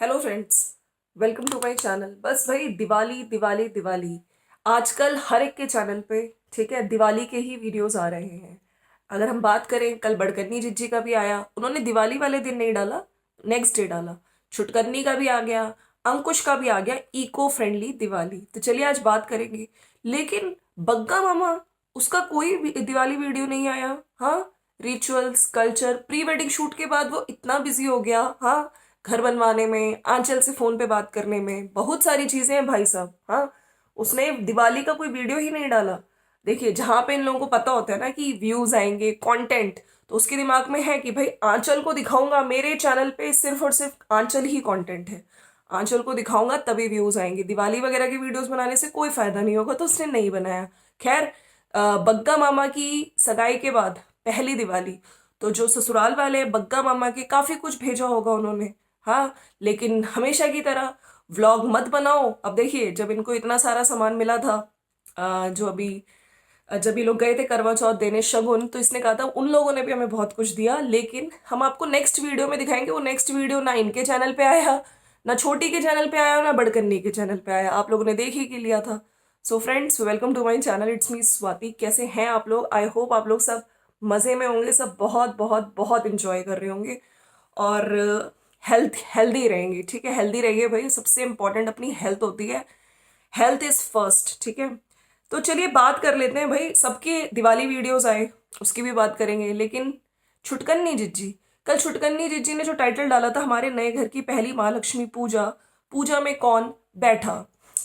Hello friends, welcome to my channel. बस भाई दिवाली दिवाली दिवाली आजकल हर एक के चैनल पे, ठीक है, दिवाली के ही वीडियोस आ रहे हैं। अगर हम बात करें, कल बड़कन्नी जिज्जी का भी आया, उन्होंने दिवाली वाले दिन नहीं डाला, नेक्स्ट डे डाला। छुटकन्नी का भी आ गया, अंकुश का भी आ गया, इको फ्रेंडली दिवाली। तो चलिए आज बात करेंगे। लेकिन बग्गा मामा, उसका कोई भी दिवाली वीडियो नहीं आया। हाँ, rituals, culture, pre wedding shoot के बाद वो इतना बिजी हो गया। हाँ, घर बनवाने में, आंचल से फोन पे बात करने में, बहुत सारी चीजें हैं भाई साहब। हाँ, उसने दिवाली का कोई वीडियो ही नहीं डाला। देखिए, जहां पे इन लोगों को पता होता है ना कि व्यूज आएंगे, कंटेंट, तो उसके दिमाग में है कि भाई आंचल को दिखाऊंगा, मेरे चैनल पे सिर्फ और सिर्फ आंचल ही कंटेंट है, आंचल को दिखाऊंगा तभी व्यूज आएंगे, दिवाली वगैरह की वीडियोस बनाने से कोई फायदा नहीं होगा, तो उसने नहीं बनाया। खैर, बग्गा मामा की सगाई के बाद पहली दिवाली, तो जो ससुराल वाले बग्गा मामा के काफी कुछ भेजा होगा उन्होंने। हाँ, लेकिन हमेशा की तरह व्लॉग मत बनाओ। अब देखिए, जब इनको इतना सारा सामान मिला था, जो अभी जब ये लोग गए थे करवा चौथ देने शगुन, तो इसने कहा था उन लोगों ने भी हमें बहुत कुछ दिया, लेकिन हम आपको नेक्स्ट वीडियो में दिखाएंगे। वो नेक्स्ट वीडियो ना इनके चैनल पे आया, ना छोटी के चैनल पे आया, ना बड़कन्नी के चैनल पे आया। आप लोगों ने देख ही के लिया था। So friends, welcome to my channel, it's me Swati. कैसे हैं आप लोग? आई होप आप लोग सब मजे में होंगे, सब बहुत बहुत बहुत इंजॉय कर रहे होंगे, और हेल्दी रहेंगे। ठीक है, हेल्दी रहिए भाई, सबसे इंपॉर्टेंट अपनी हेल्थ होती है। हेल्थ इज फर्स्ट, ठीक है। तो चलिए बात कर लेते हैं भाई, सबके दिवाली वीडियोस आए, उसकी भी बात करेंगे। लेकिन छुटकन्नी जिज्जी, कल छुटकन्नी जिज्जी ने जो टाइटल डाला था, हमारे नए घर की पहली महालक्ष्मी पूजा, पूजा में कौन बैठा।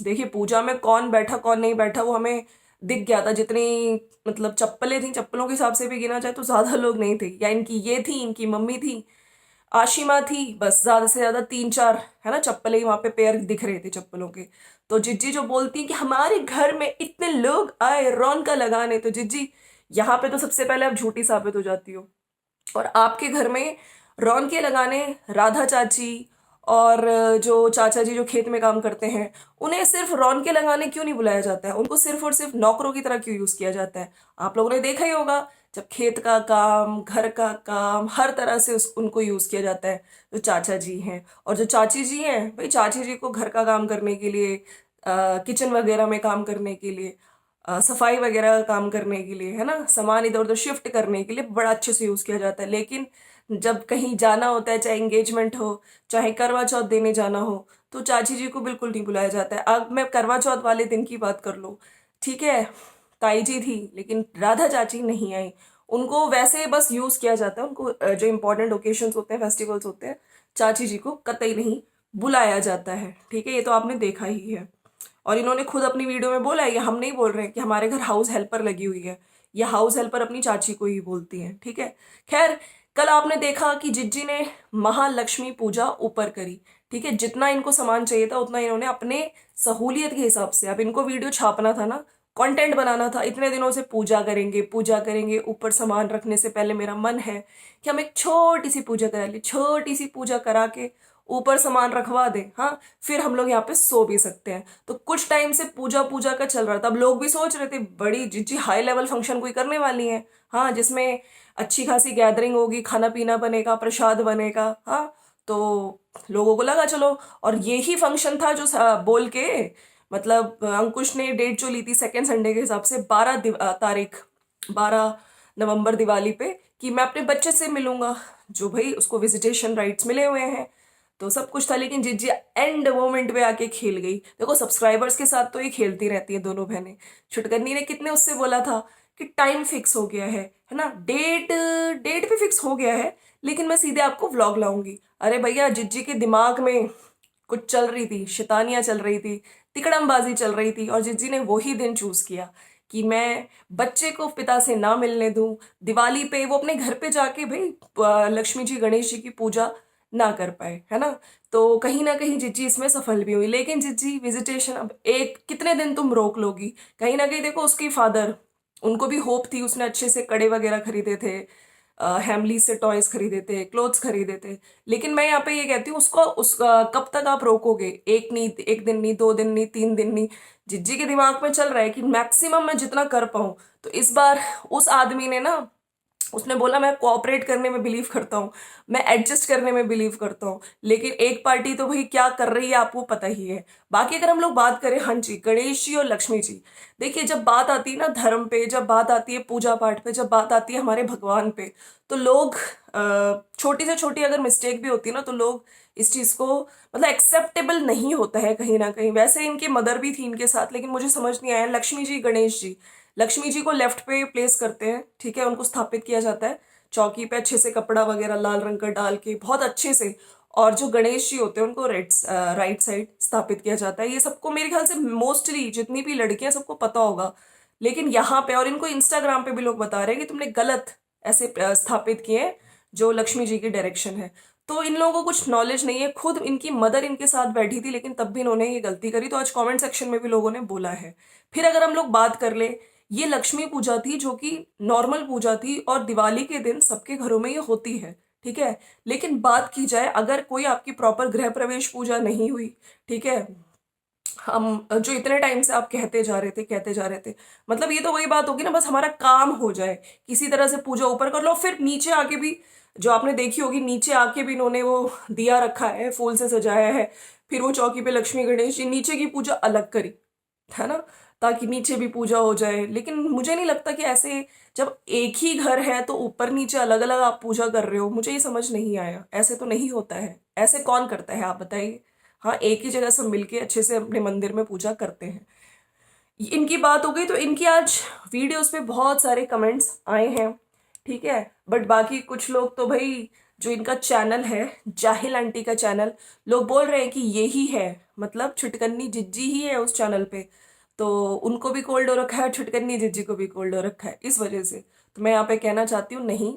देखिए, पूजा में कौन बैठा कौन नहीं बैठा वो हमें दिख गया था। जितनी मतलब चप्पलें थी, चप्पलों के हिसाब से भी गिना जाए तो ज्यादा लोग नहीं थे। या इनकी ये थी, इनकी मम्मी थी, आशिमा थी, बस ज्यादा से ज्यादा तीन चार, है ना, चप्पलें ही वहां पे पैर दिख रहे थे चप्पलों के। तो जिज्जी जो बोलती है कि हमारे घर में इतने लोग आए रौनका लगाने, तो जिज्जी यहाँ पे तो सबसे पहले आप झूठी साबित हो जाती हो। और आपके घर में रौनके लगाने राधा चाची और जो चाचा जी जो खेत में काम करते हैं, उन्हें सिर्फ रौनके लगाने क्यों नहीं बुलाया जाता है? उनको सिर्फ और सिर्फ नौकरों की तरह क्यों यूज किया जाता है? आप लोगों ने देखा ही होगा, जब खेत का काम, घर का काम, हर तरह से उनको यूज किया जाता है। जो चाचा जी हैं और जो चाची जी हैं, भाई चाची जी को घर का काम करने के लिए, किचन वगैरह में काम करने के लिए, सफाई वगैरह काम करने के लिए, है ना, सामान इधर उधर शिफ्ट करने के लिए बड़ा अच्छे से यूज किया जाता है। लेकिन जब कहीं जाना होता है, चाहे एंगेजमेंट हो, चाहे करवा चौथ देने जाना हो, तो चाची जी को बिल्कुल नहीं बुलाया जाता है। अब मैं करवा चौथ वाले दिन की बात कर लो, ठीक है, ताई जी थी लेकिन राधा चाची नहीं आई। उनको वैसे बस यूज किया जाता है, उनको जो इंपॉर्टेंट ओकेशंस होते हैं, फेस्टिवल्स होते हैं, चाची जी को कतई नहीं बुलाया जाता है। ठीक है, ये तो आपने देखा ही है। और इन्होंने खुद अपनी वीडियो में बोला है, ये हम नहीं बोल रहे हैं, कि हमारे घर हाउस हेल्पर लगी हुई है। ये हाउस हेल्पर अपनी चाची को ही बोलती है। ठीक है। खैर, कल आपने देखा कि जिज्जी ने महालक्ष्मी पूजा ऊपर करी। ठीक है, जितना इनको सामान चाहिए था उतना इन्होंने अपने सहूलियत के हिसाब से, अब इनको वीडियो छापना था ना, कंटेंट बनाना था, इतने दिनों से पूजा करेंगे पूजा करेंगे, ऊपर सामान रखने से पहले मेरा मन है कि हम एक छोटी सी पूजा करा ले, छोटी सी पूजा करा के ऊपर सामान रखवा दे। हाँ, फिर हम लोग यहाँ पे सो भी सकते हैं। तो कुछ टाइम से पूजा पूजा का चल रहा था, अब लोग भी सोच रहे थे बड़ी जिज्जी हाई लेवल फंक्शन कोई करने वाली है। हाँ, जिसमें अच्छी खासी गैदरिंग होगी, खाना पीना बनेगा, प्रसाद बनेगा। हाँ, तो लोगों को लगा चलो, और यही फंक्शन था जो बोल के, मतलब अंकुश ने डेट जो ली थी सेकेंड संडे के हिसाब से, 12 तारीख, 12 नवंबर दिवाली पे, कि मैं अपने बच्चे से मिलूंगा, जो भाई उसको विजिटेशन राइट्स मिले हुए हैं, तो सब कुछ था। लेकिन जिज्जी एंड मोमेंट पे आके खेल गई। देखो, सब्सक्राइबर्स के साथ तो ये खेलती रहती है दोनों बहनें। छुटकन्नी ने कितने उससे बोला था कि टाइम फिक्स हो गया है ना, डेट डेट भी फिक्स हो गया है, लेकिन मैं सीधे आपको व्लॉग लाऊंगी। अरे भैया, जिज्जी के दिमाग में कुछ चल रही थी, शैतानियां चल रही थी, तिकड़मबाजी चल रही थी, और जिज्जी ने वही दिन चूज किया कि मैं बच्चे को पिता से ना मिलने दूं। दिवाली पे वो अपने घर पे जाके भाई लक्ष्मी जी गणेश जी की पूजा ना कर पाए, है ना। तो कहीं ना कहीं जिज्जी इसमें सफल भी हुई। लेकिन जिज्जी विजिटेशन अब एक कितने दिन तुम रोक लोगी? कहीं ना कहीं देखो, उसकी फादर, उनको भी होप थी, उसने अच्छे से कड़े वगैरह खरीदे थे, हैमली से टॉयज खरीदे थे, क्लोथ्स खरीदे थे। लेकिन मैं यहाँ पे ये कहती हूँ, उसको कब तक आप रोकोगे? एक नहीं, एक दिन नहीं, 2 दिन नहीं, 3 दिन नहीं। जिज्जी के दिमाग में चल रहा है कि मैक्सिमम मैं जितना कर पाऊं। तो इस बार उस आदमी ने ना उसने बोला मैं कोऑपरेट करने में बिलीव करता हूँ, मैं एडजस्ट करने में बिलीव करता हूँ, लेकिन एक पार्टी तो भाई क्या कर रही है आपको पता ही है। बाकी अगर हम लोग बात करें, हाँ जी, गणेश जी और लक्ष्मी जी, देखिए जब बात आती है ना धर्म पे, जब बात आती है पूजा पाठ पे, जब बात आती है हमारे भगवान पे, तो लोग छोटी से छोटी अगर मिस्टेक भी होती है ना तो लोग इस चीज को मतलब एक्सेप्टेबल नहीं होता है कहीं ना कहीं। वैसे इनकी मदर भी थी इनके साथ, लेकिन मुझे समझ नहीं आया। लक्ष्मी जी, गणेश जी, लक्ष्मी जी को लेफ्ट पे प्लेस करते हैं, ठीक है, उनको स्थापित किया जाता है चौकी पे अच्छे से, कपड़ा वगैरह लाल रंग का डाल के बहुत अच्छे से। और जो गणेश जी होते हैं उनको राइट साइड स्थापित किया जाता है। ये सबको मेरे ख्याल से मोस्टली जितनी भी लड़कियां सबको पता होगा, लेकिन यहाँ पे और इनको इंस्टाग्राम पे भी लोग बता रहे हैं कि तुमने गलत ऐसे स्थापित किए हैं जो लक्ष्मी जी की डायरेक्शन है। तो इन लोगों को कुछ नॉलेज नहीं है। खुद इनकी मदर इनके साथ बैठी थी लेकिन तब भी इन्होंने ये गलती करी, तो आज कमेंट सेक्शन में भी लोगों ने बोला है। फिर अगर हम लोग बात कर ले, ये लक्ष्मी पूजा थी जो कि नॉर्मल पूजा थी और दिवाली के दिन सबके घरों में ये होती है, ठीक है। लेकिन बात की जाए अगर कोई आपकी प्रॉपर गृह प्रवेश पूजा नहीं हुई, ठीक है, हम जो इतने टाइम से आप कहते जा रहे थे, मतलब ये तो वही बात होगी ना, बस हमारा काम हो जाए किसी तरह से पूजा ऊपर कर लो, फिर नीचे आके भी जो आपने देखी होगी, नीचे आके भी इन्होंने वो दिया रखा है, फूल से सजाया है, फिर वो चौकी पे लक्ष्मी गणेश जी, नीचे की पूजा अलग करी है ना, ताकि नीचे भी पूजा हो जाए। लेकिन मुझे नहीं लगता कि ऐसे जब एक ही घर है तो ऊपर नीचे अलग अलग आप पूजा कर रहे हो, मुझे ये समझ नहीं आया। ऐसे तो नहीं होता है, ऐसे कौन करता है आप बताइए। हाँ, एक ही जगह सब मिलके अच्छे से अपने मंदिर में पूजा करते हैं। इनकी बात हो गई, तो इनकी आज वीडियोस पे बहुत सारे कमेंट्स आए हैं, ठीक है। बट बाकी कुछ लोग तो भाई, जो इनका चैनल है जाहिल आंटी का चैनल, लोग बोल रहे हैं कि यही है, मतलब छुटकन्नी जिज्जी ही है उस चैनल पे, तो उनको भी कोल्ड हो रखा है, छुटकन्नी जिज्जी को भी कोल्ड हो रखा है इस वजह से। तो मैं यहाँ पे कहना चाहती हूँ, नहीं,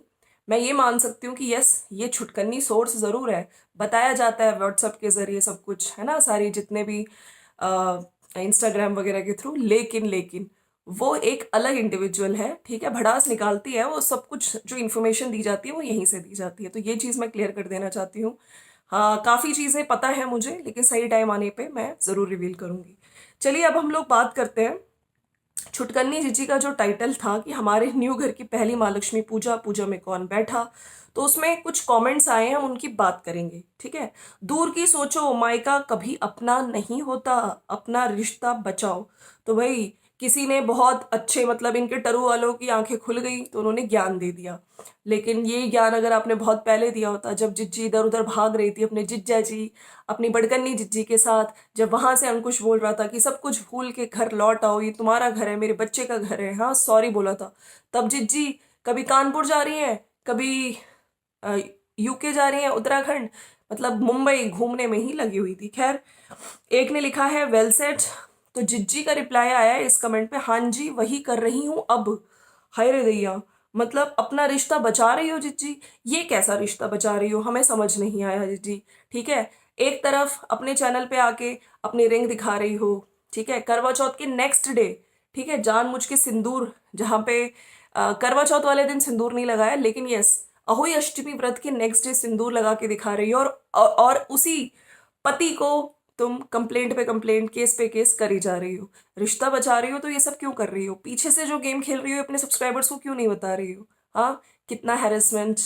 मैं ये मान सकती हूँ कि यस, ये छुटकन्नी सोर्स जरूर है, बताया जाता है व्हाट्सएप के जरिए सब कुछ, है ना, सारी जितने भी इंस्टाग्राम वगैरह के थ्रू, लेकिन वो एक अलग इंडिविजुअल है, ठीक है, भड़ास निकालती है वो, सब कुछ जो इन्फॉर्मेशन दी जाती है वो यहीं से दी जाती है। तो ये चीज़ मैं क्लियर कर देना चाहती हूँ। हाँ, काफ़ी चीज़ें पता है मुझे, लेकिन सही टाइम आने पे मैं ज़रूर रिवील करूँगी। चलिए अब हम लोग बात करते हैं छुटकन्नी जीजी का जो टाइटल था कि हमारे न्यू घर की पहली माँ लक्ष्मी पूजा, पूजा में कौन बैठा, तो उसमें कुछ कमेंट्स आए हैं, हम उनकी बात करेंगे, ठीक है। दूर की सोचो मायका कभी अपना नहीं होता, अपना रिश्ता बचाओ। तो भाई किसी ने बहुत अच्छे, मतलब इनके टरू वालों की आंखें खुल गई तो उन्होंने ज्ञान दे दिया। लेकिन ये ज्ञान अगर आपने बहुत पहले दिया होता, जब जिज्जी इधर उधर भाग रही थी अपने जिज्जा जी, अपनी बड़कन्नी जिज्जी के साथ, जब वहां से अंकुश बोल रहा था कि सब कुछ भूल के घर लौट आओ, ये तुम्हारा घर है, मेरे बच्चे का घर है, हाँ सॉरी बोला था, तब जिज्जी कभी कानपुर जा रही है, कभी यूके जा रही है, उत्तराखंड, मतलब मुंबई घूमने में ही लगी हुई थी। खैर, एक ने लिखा है वेल सेट, तो जिज्जी का रिप्लाई आया है इस कमेंट पे, हाँ जी वही कर रही हूँ अब। हाय रे दैया, मतलब अपना रिश्ता बचा रही हो जिज्जी, ये कैसा रिश्ता बचा रही हो, हमें समझ नहीं आया जिज्जी, ठीक है। एक तरफ अपने चैनल पे आके अपनी रिंग दिखा रही हो, ठीक है, करवा चौथ के नेक्स्ट डे, ठीक है, जानबूझ के सिंदूर, जहाँ पे करवा चौथ वाले दिन सिंदूर नहीं लगाया, लेकिन यस, अहोई अष्टमी व्रत के नेक्स्ट डे सिंदूर लगा के दिखा रही हो, और उसी पति को तुम कंप्लेंट पे कंप्लेंट, केस पे केस करी जा रही हो। रिश्ता बचा रही हो तो ये सब क्यों कर रही हो, पीछे से जो गेम खेल रही हो अपने सब्सक्राइबर्स को क्यों नहीं बता रही हो। हाँ, कितना हैरेसमेंट।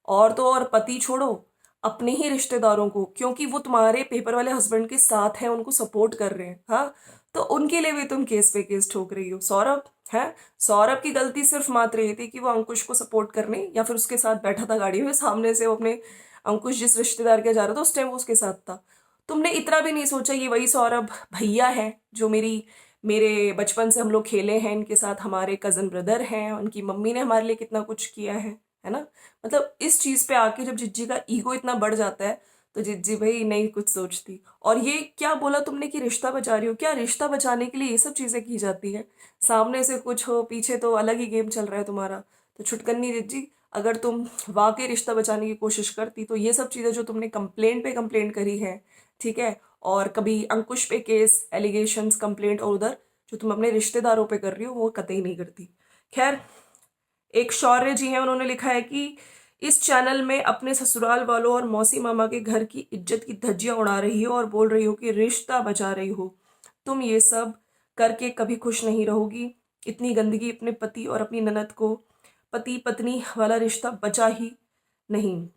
और तो और पति छोड़ो, अपने ही रिश्तेदारों को, क्योंकि वो तुम्हारे पेपर वाले हस्बैंड के साथ हैं, उनको सपोर्ट कर रहे हैं, हाँ, तो उनके लिए भी तुम केस पे केस ठोक रही हो। सौरभ है, सौरभ की गलती सिर्फ मात्र ये थी कि वो अंकुश को सपोर्ट करने, या फिर उसके साथ बैठा था गाड़ी में सामने से, वो अपने अंकुश जिस रिश्तेदार के जा रहा था उस टाइम वो उसके साथ था। तुमने इतना भी नहीं सोचा ये वही सौरभ भैया है जो मेरे बचपन से हम लोग खेले हैं इनके साथ, हमारे कजन ब्रदर हैं, उनकी मम्मी ने हमारे लिए कितना कुछ किया है ना। मतलब इस चीज पे आके जब जिज्जी का ईगो इतना बढ़ जाता है, तो जिज्जी भाई नहीं कुछ सोचती। और ये क्या बोला तुमने कि रिश्ता बचा रही हो, क्या रिश्ता बचाने के लिए ये सब चीजें की जाती है। सामने से कुछ हो, पीछे तो अलग ही गेम चल रहा है तुम्हारा। तो छुटकन्नी जिज्जी, अगर तुम वाकई रिश्ता बचाने की कोशिश करती तो ये सब चीजें जो तुमने कंप्लेंट पे कंप्लेंट करी है, ठीक है, और कभी अंकुश पे केस, एलिगेशंस, कंप्लेंट, और उधर जो तुम अपने रिश्तेदारों पे कर रही हो वो कतई नहीं करती। खैर, एक शौर्य जी हैं, उन्होंने लिखा है कि इस चैनल में अपने ससुराल वालों और मौसी मामा के घर की इज्जत की धज्जियां उड़ा रही हो और बोल रही हो कि रिश्ता बचा रही हो। तुम ये सब करके कभी खुश नहीं रहोगी। इतनी गंदगी अपने पति और अपनी ननद को पति पत्नी वाला रिश्ता बचा ही नहीं।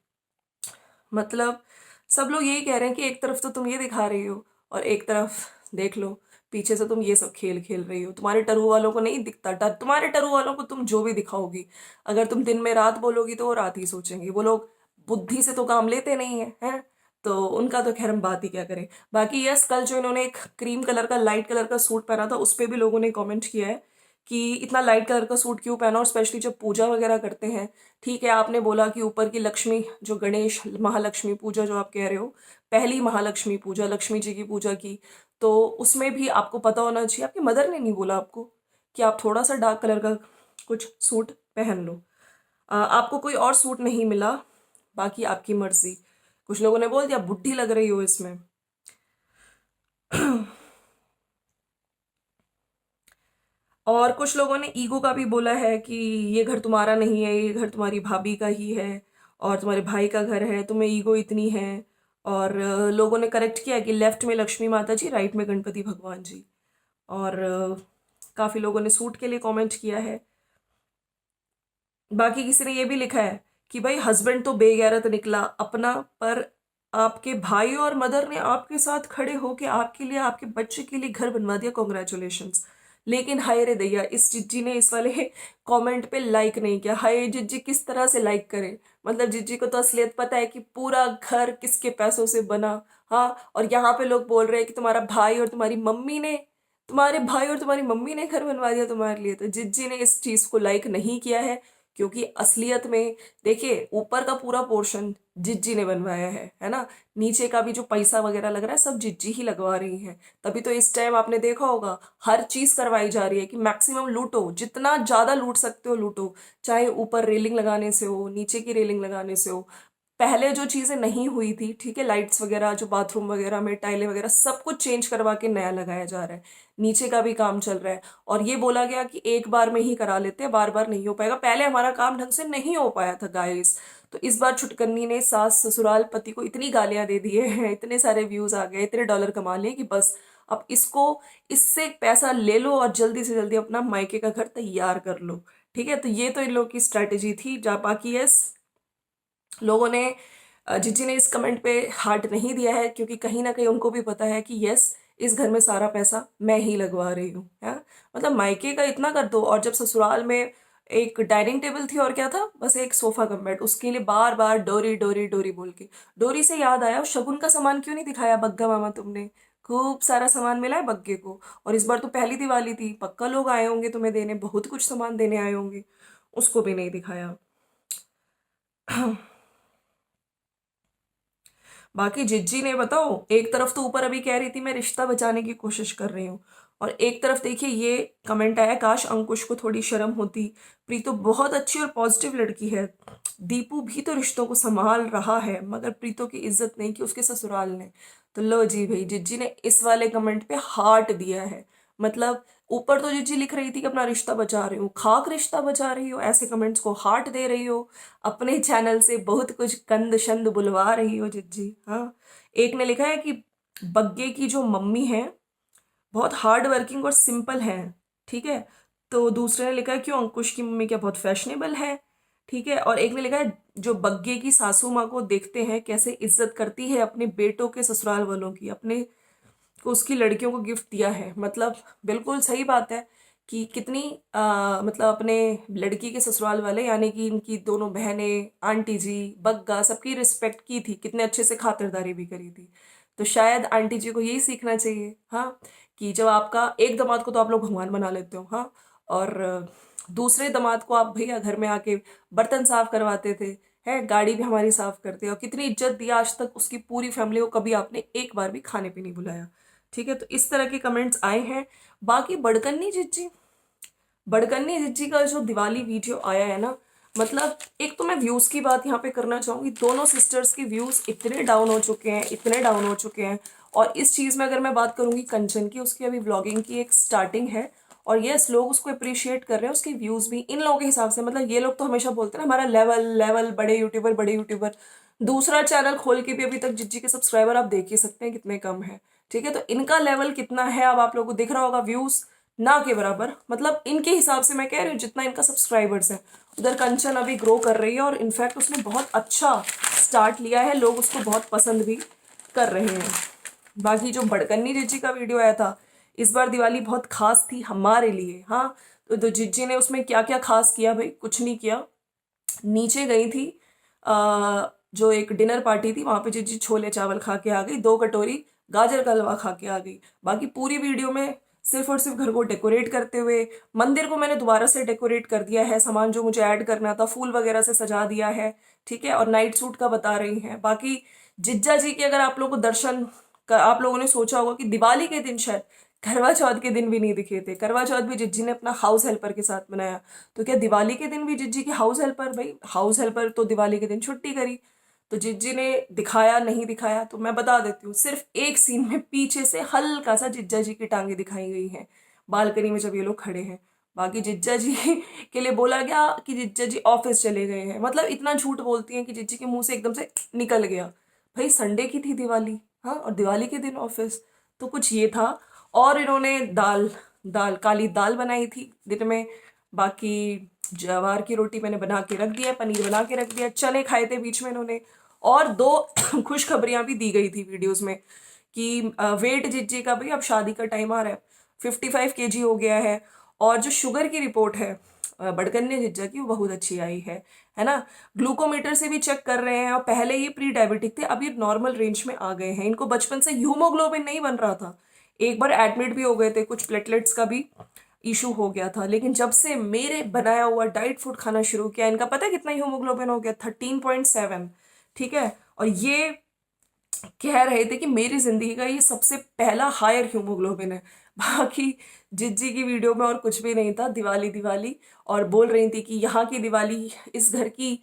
मतलब सब लोग यही कह रहे हैं कि एक तरफ तो तुम ये दिखा रही हो और एक तरफ देख लो पीछे से तुम ये सब खेल खेल रही हो। तुम्हारे टरू वालों को नहीं दिखता, तुम्हारे टरू वालों को तुम जो भी दिखाओगी, अगर तुम दिन में रात बोलोगी तो वो रात ही सोचेंगे। वो लोग बुद्धि से तो काम लेते नहीं है, हैं? तो उनका तो खैर हम बात ही क्या करें। बाकी यस, कल जो इन्होंने एक क्रीम कलर का लाइट कलर का सूट पहना था उस पर भी लोगों ने कमेंट किया है कि इतना लाइट कलर का सूट क्यों पहना, और स्पेशली जब पूजा वगैरह करते हैं। ठीक है, आपने बोला कि ऊपर की लक्ष्मी जो गणेश महालक्ष्मी पूजा जो आप कह रहे हो, पहली महालक्ष्मी पूजा लक्ष्मी जी की पूजा की, तो उसमें भी आपको पता होना चाहिए। आपकी मदर ने नहीं बोला आपको कि आप थोड़ा सा डार्क कलर का कुछ सूट पहन लो? आपको कोई और सूट नहीं मिला, बाकी आपकी मर्जी। कुछ लोगों ने बोल दिया बुढ़ी लग रही हो इसमें। और कुछ लोगों ने ईगो का भी बोला है कि ये घर तुम्हारा नहीं है, ये घर तुम्हारी भाभी का ही है और तुम्हारे भाई का घर है, तुम्हें ईगो इतनी है। और लोगों ने करेक्ट किया कि लेफ्ट में लक्ष्मी माता जी, राइट में गणपति भगवान जी। और काफ़ी लोगों ने सूट के लिए कमेंट किया है। बाकी किसी ने ये भी लिखा है कि भाई हस्बैंड तो बेगैरत निकला अपना, पर आपके भाई और मदर ने आपके साथ खड़े होके आपके लिए, आपके बच्चे के लिए घर बनवा दिया, कॉन्ग्रेचुलेशंस। लेकिन हाय रे दैया, इस जिज्जी ने इस वाले कमेंट पे लाइक नहीं किया। हाय जिज्जी किस तरह से लाइक करे? मतलब जिज्जी को तो असलियत पता है कि पूरा घर किसके पैसों से बना। हाँ, और यहाँ पे लोग बोल रहे हैं कि तुम्हारा भाई और तुम्हारी मम्मी ने, तुम्हारे भाई और तुम्हारी मम्मी ने घर बनवा दिया तुम्हारे लिए। तो जिज्जी ने इस चीज को लाइक नहीं किया है, क्योंकि असलियत में देखिए ऊपर का पूरा पोर्शन जिज्जी ने बनवाया है ना। नीचे का भी जो पैसा वगैरह लग रहा है सब जिज्जी ही लगवा रही हैं। तभी तो इस टाइम आपने देखा होगा हर चीज करवाई जा रही है कि मैक्सिमम लूटो, जितना ज्यादा लूट सकते हो लूटो। चाहे ऊपर रेलिंग लगाने से हो, नीचे की रेलिंग लगाने से हो। पहले जो चीजें नहीं हुई थी, ठीक है, लाइट्स वगैरह, जो बाथरूम वगैरह में टाइलें वगैरह सब कुछ चेंज करवा के नया लगाया जा रहा है। नीचे का भी काम चल रहा है। और ये बोला गया कि एक बार में ही करा लेते हैं, बार बार नहीं हो पाएगा। पहले हमारा काम ढंग से नहीं हो पाया था गाइस। तो इस बार छुटकन्नी ने सास ससुराल पति को इतनी गालियां दे दिए हैं, इतने सारे व्यूज आ गए, इतने डॉलर कमा लिए कि बस अब इसको, इससे पैसा ले लो और जल्दी से जल्दी अपना मायके का घर तैयार कर लो। ठीक है, तो ये तो इन लोगों की स्ट्रैटेजी थी। जा बाकी यस, लोगों ने जिज्जी ने इस कमेंट पे हार्ट नहीं दिया है, क्योंकि कहीं ना कहीं उनको भी पता है कि यस, इस घर में सारा पैसा मैं ही लगवा रही हूँ, है। मतलब मायके का इतना कर दो, और जब ससुराल में एक डाइनिंग टेबल थी और क्या था, बस एक सोफा कम बेड, उसके लिए बार बार डोरी डोरी डोरी बोल के। डोरी से याद आया, शगुन का सामान क्यों नहीं दिखाया बग्गा मामा तुमने? खूब सारा सामान मिला है बग्गे को। और इस बार तो पहली दिवाली थी, पक्का लोग आए होंगे तुम्हें देने, बहुत कुछ सामान देने आए होंगे, उसको भी नहीं दिखाया। बाकी जिज्जी ने बताओ, एक तरफ तो ऊपर अभी कह रही थी मैं रिश्ता बचाने की कोशिश कर रही हूँ, और एक तरफ देखिए ये कमेंट आया, काश अंकुश को थोड़ी शर्म होती, प्रीतो बहुत अच्छी और पॉजिटिव लड़की है, दीपू भी तो रिश्तों को संभाल रहा है, मगर प्रीतो की इज्जत नहीं की उसके ससुराल ने। तो लो जी भाई, जिज्जी ने इस वाले कमेंट पे हार्ट दिया है। मतलब ऊपर तो जिज्जी लिख रही थी कि अपना रिश्ता बचा रही हूँ, खाक रिश्ता बचा रही हो, ऐसे कमेंट्स को हार्ट दे रही हो, अपने चैनल से बहुत कुछ कंद शंद बुलवा रही हो जिज्जी। हाँ, एक ने लिखा है कि बग्गे की जो मम्मी है बहुत हार्ड वर्किंग और सिंपल है। ठीक है, तो दूसरे ने लिखा है क्यों अंकुश की मम्मी क्या बहुत फैशनेबल है। ठीक है, और एक ने लिखा है जो बग्गे की सासू माँ को देखते हैं कैसे इज्जत करती है अपने बेटों के ससुराल वालों की, अपने को उसकी लड़कियों को गिफ्ट दिया है। मतलब बिल्कुल सही बात है कि कितनी मतलब अपने लड़की के ससुराल वाले, यानी कि इनकी दोनों बहनें, आंटी जी, बग्गा, सबकी रिस्पेक्ट की थी, कितने अच्छे से खातिरदारी भी करी थी। तो शायद आंटी जी को यही सीखना चाहिए। हाँ, कि जब आपका एक दामाद को तो आप लोग भगवान बना लेते हो, हाँ, और दूसरे दामाद को आप भैया घर में आके बर्तन साफ करवाते थे, है, गाड़ी भी हमारी साफ करते, और कितनी इज्जत दी, आज तक उसकी पूरी फैमिली को कभी आपने एक बार भी खाने पे नहीं बुलाया। ठीक है, तो इस तरह के कमेंट्स आए हैं। बाकी बड़कन्नी जिज्जी, बड़कन्नी जिज्जी का जो दिवाली वीडियो आया है ना, मतलब एक तो मैं व्यूज की बात यहाँ पे करना चाहूंगी, दोनों सिस्टर्स के व्यूज इतने डाउन हो चुके हैं, इतने डाउन हो चुके हैं। और इस चीज में अगर मैं बात करूंगी कंचन की, उसकी अभी व्लॉगिंग की एक स्टार्टिंग है, और यस लोग उसको अप्रिशिएट कर रहे हैं, उसके व्यूज भी इन लोगों के हिसाब से। मतलब ये लोग तो हमेशा बोलते हैं ना हमारा लेवल लेवल, बड़े यूट्यूबर बड़े यूट्यूबर, दूसरा चैनल खोल के भी अभी तक जिज्जी के सब्सक्राइबर आप देख ही सकते हैं कितने कम है। ठीक है, तो इनका लेवल कितना है अब आप लोगों को दिख रहा होगा, व्यूज ना के बराबर। मतलब इनके हिसाब से मैं कह रही हूँ जितना इनका सब्सक्राइबर्स है, उधर कंचन अभी ग्रो कर रही है और इनफैक्ट उसने बहुत अच्छा स्टार्ट लिया है, लोग उसको बहुत पसंद भी कर रहे हैं। बाकी जो बड़कन्नी जिज्जी का वीडियो आया था, इस बार दिवाली बहुत खास थी हमारे लिए। हाँ, तो जिज्जी ने उसमें क्या क्या खास किया भाई? कुछ नहीं किया। नीचे गई थी, जो एक डिनर पार्टी थी, वहां पे जिज्जी छोले चावल खा के आ गई, 2 कटोरी गाजर का हलवा खा के आ गई। बाकी पूरी वीडियो में सिर्फ और सिर्फ घर को डेकोरेट करते हुए, मंदिर को मैंने दोबारा से डेकोरेट कर दिया है, सामान जो मुझे ऐड करना था फूल वगैरह से सजा दिया है, ठीक है। और नाइट सूट का बता रही हैं। बाकी जिज्जा जी के अगर आप लोगों को आप लोगों ने सोचा होगा कि दिवाली के दिन शायद करवा चौथ के दिन भी नहीं दिखे थे। करवा चौथ भी जिज्जी ने अपना हाउस हेल्पर के साथ मनाया, तो क्या दिवाली के दिन भी जिज्जी की हाउस हेल्पर? भाई हाउस हेल्पर तो दिवाली के दिन छुट्टी करी, तो जिज्जी ने दिखाया नहीं दिखाया तो मैं बता देती हूँ। सिर्फ एक सीन में पीछे से हल्का सा जिज्जा जी की टांगे दिखाई गई हैं, बालकनी में जब ये लोग खड़े हैं। बाकी जिज्जा जी के लिए बोला गया कि जिज्जा जी ऑफिस चले गए हैं। मतलब इतना झूठ बोलती हैं कि जिज्जी के मुंह से एकदम से निकल गया। भाई संडे की थी दिवाली, हाँ, और दिवाली के दिन ऑफिस, तो कुछ ये था। और इन्होंने दाल दाल काली दाल बनाई थी दिन में। बाकी ज्वार की रोटी मैंने बना के रख दिया, पनीर बना के रख दिया, चने खाए थे बीच में इन्होंने। और दो खुशखबरियां भी दी गई थी वीडियोस में कि वेट जिज्जी का भाई अब शादी का टाइम आ रहा है, 55 kg हो गया है। और जो शुगर की रिपोर्ट है बड़कन्या जिज्जा की, वो बहुत अच्छी आई है ना। ग्लूकोमीटर से भी चेक कर रहे हैं, और पहले ये प्री डायबिटिक थे, अब ये नॉर्मल रेंज में आ गए हैं। इनको बचपन से ह्यूमोग्लोबिन नहीं बन रहा था, एक बार एडमिट भी हो गए थे, कुछ प्लेटलेट्स का भी इशू हो गया था। लेकिन जब से मेरे बनाया हुआ डाइट फूड खाना शुरू किया, इनका पता है कितना हीमोग्लोबिन हो गया? 13.7, ठीक है। और ये कह रहे थे कि मेरी जिंदगी का ये सबसे पहला हायर हीमोग्लोबिन है। बाकी जिज्जी की वीडियो में और कुछ भी नहीं था, दिवाली दिवाली। और बोल रही थी कि यहाँ की दिवाली इस घर की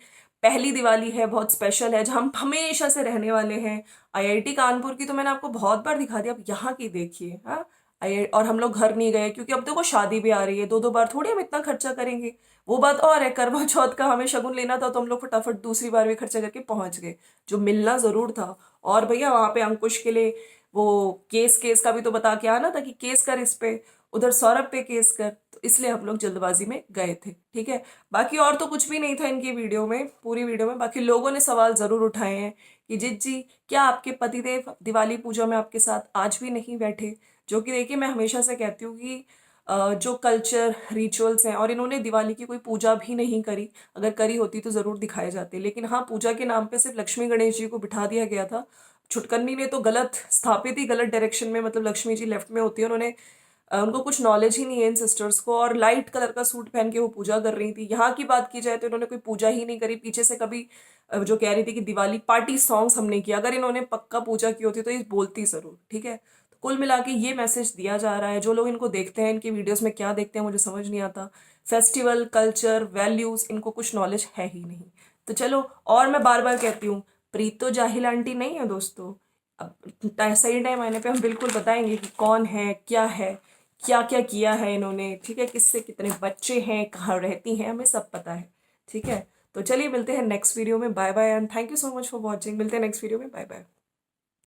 पहली दिवाली है, बहुत स्पेशल है, जहाँ हम हमेशा से रहने वाले हैं। आईआईटी कानपुर की तो मैंने आपको बहुत बार दिखा दिया, अब यहाँ की देखिए। हाँ, आई और हम लोग घर नहीं गए क्योंकि अब देखो शादी भी आ रही है, 2-2 बार थोड़ी हम इतना खर्चा करेंगे। वो बात और है, करवा चौथ का हमें शगुन लेना था तो हम लोग फटाफट दूसरी बार भी खर्चा करके पहुंच गए, जो मिलना जरूर था। और भैया वहां पे अंकुश के लिए वो केस का भी तो बता के आना था कि केस कर इस पे, उधर सौरभ पे केस कर, तो इसलिए हम लोग जल्दबाजी में गए थे, ठीक है। बाकी और तो कुछ भी नहीं था इनकी वीडियो में, पूरी वीडियो में। बाकी लोगों ने सवाल जरूर उठाए हैं कि जिज्जी क्या आपके पतिदेव दिवाली पूजा में आपके साथ आज भी नहीं बैठे? जो कि देखिए मैं हमेशा से कहती हूँ कि जो कल्चर रिचुअल्स हैं, और इन्होंने दिवाली की कोई पूजा भी नहीं करी, अगर करी होती तो जरूर दिखाए जाते। लेकिन हाँ, पूजा के नाम पे सिर्फ लक्ष्मी गणेश जी को बिठा दिया गया था। छुटकन्नी ने तो गलत स्थापित ही, गलत डायरेक्शन में, मतलब लक्ष्मी जी लेफ्ट में होती है, उन्होंने उनको कुछ नॉलेज ही नहीं है इन सिस्टर्स को, और लाइट कलर का सूट पहन के वो पूजा कर रही थी। यहाँ की बात की जाए तो इन्होंने कोई पूजा ही नहीं करी। पीछे से कभी जो कह रही थी कि दिवाली पार्टी सॉन्ग्स हमने किया, अगर इन्होंने पक्का पूजा की होती तो ये बोलती जरूर, ठीक है। तो कुल मिला के ये मैसेज दिया जा रहा है। जो लोग इनको देखते हैं, इनकी वीडियोस में क्या देखते हैं मुझे समझ नहीं आता। फेस्टिवल कल्चर वैल्यूज इनको कुछ नॉलेज है ही नहीं। तो चलो, और मैं बार बार कहती हूँ, प्रीत तो जाहिल आंटी नहीं है दोस्तों। अब सही टाइम आने पे हम बिल्कुल बताएंगे कि कौन है, क्या क्या किया है इन्होंने, ठीक है। किससे कितने बच्चे हैं, कहाँ रहती हैं, हमें सब पता है, ठीक है। तो चलिए मिलते हैं नेक्स्ट वीडियो में। Bye bye and thank you so much for watching. मिलते हैं नेक्स्ट वीडियो में। Bye bye.